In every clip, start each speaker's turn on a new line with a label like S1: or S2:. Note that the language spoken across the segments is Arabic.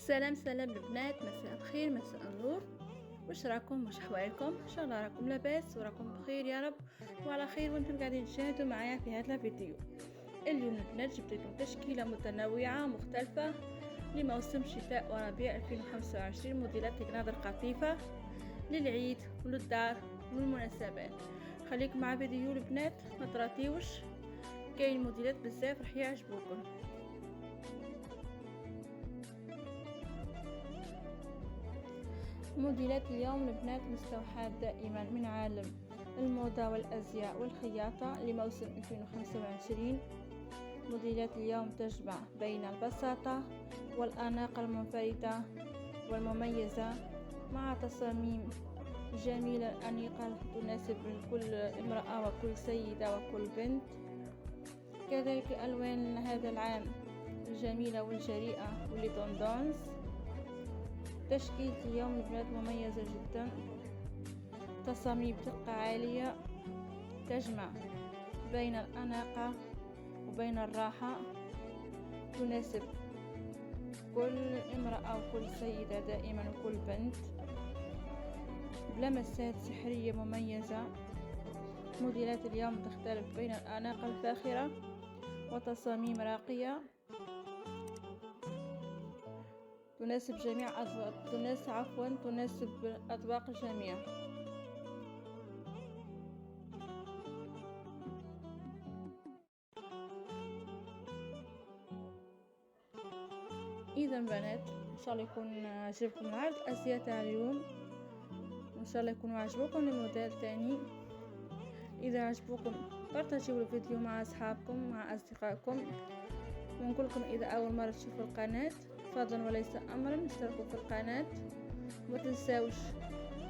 S1: سلام البنات، مساء الخير، مساء النور. واش راكم؟ واش احوالكم؟ ان شاء الله راكم لاباس وراكم بخير يا رب وعلى خير وانتم قاعدين تشاهدوا معايا في هذا الفيديو. اليوم البنات جبت لكم تشكيله متنوعه مختلفه لموسم شتاء وربيع 2025، موديلات قنادر قطيفه للعيد وللدار والمناسبات. خليكم مع فيديو البنات، ما تراتيوش، كاين موديلات بزاف راح يعجبوكم. موديلات اليوم البنات مستوحاة دائما من عالم الموضة والأزياء والخياطة لموسم 2025. موديلات اليوم تجمع بين البساطة والأناقة المنفردة والمميزة مع تصاميم جميلة أنيقة تناسب كل امرأة وكل سيدة وكل بنت. كذلك ألوان هذا العام الجميلة والجريئة واللي توندونس. تشكيلة اليوم البنات مميزة جدا، تصاميم بدقة عالية تجمع بين الأناقة وبين الراحة، تناسب كل امرأة وكل سيدة دائما وكل بنت، بلمسات سحرية مميزة. موديلات اليوم تختلف بين الأناقة الفاخرة وتصاميم راقية تناسب جميع أذواق، تناسب أذواق الجميع. إذا بنات إن شاء الله يكون عجبكم العرض الأزياء تاع اليوم، وإن شاء الله يكون عجبكم الموديل تاني. إذا عجبكم بارطاجيو الفيديو مع أصحابكم مع أصدقائكم، ونقول لكم إذا أول مرة تشوفوا القناة فضلا وليس أمرا اشتركوا في القناة، وما تنساوش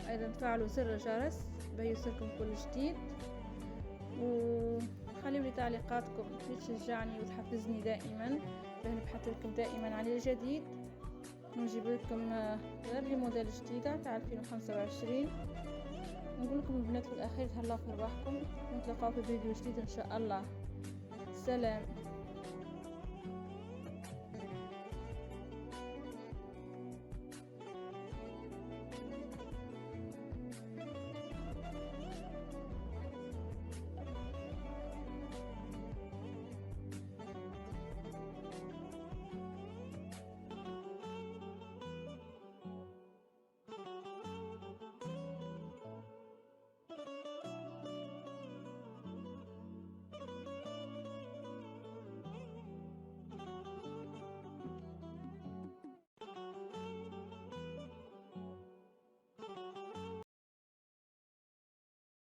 S1: أيضا تفعلوا زر الجرس بيوصلكم كل جديد، وخليوا لي تعليقاتكم لتشجعني وتحفزني دائما نبحث لكم دائما عن الجديد، ونجيب لكم غير لي موديل جديدة تاع 2025. نقول لكم البنات في الأخير تهلاو في رواحكم، ونتلاقاو في فيديو جديد إن شاء الله. سلام.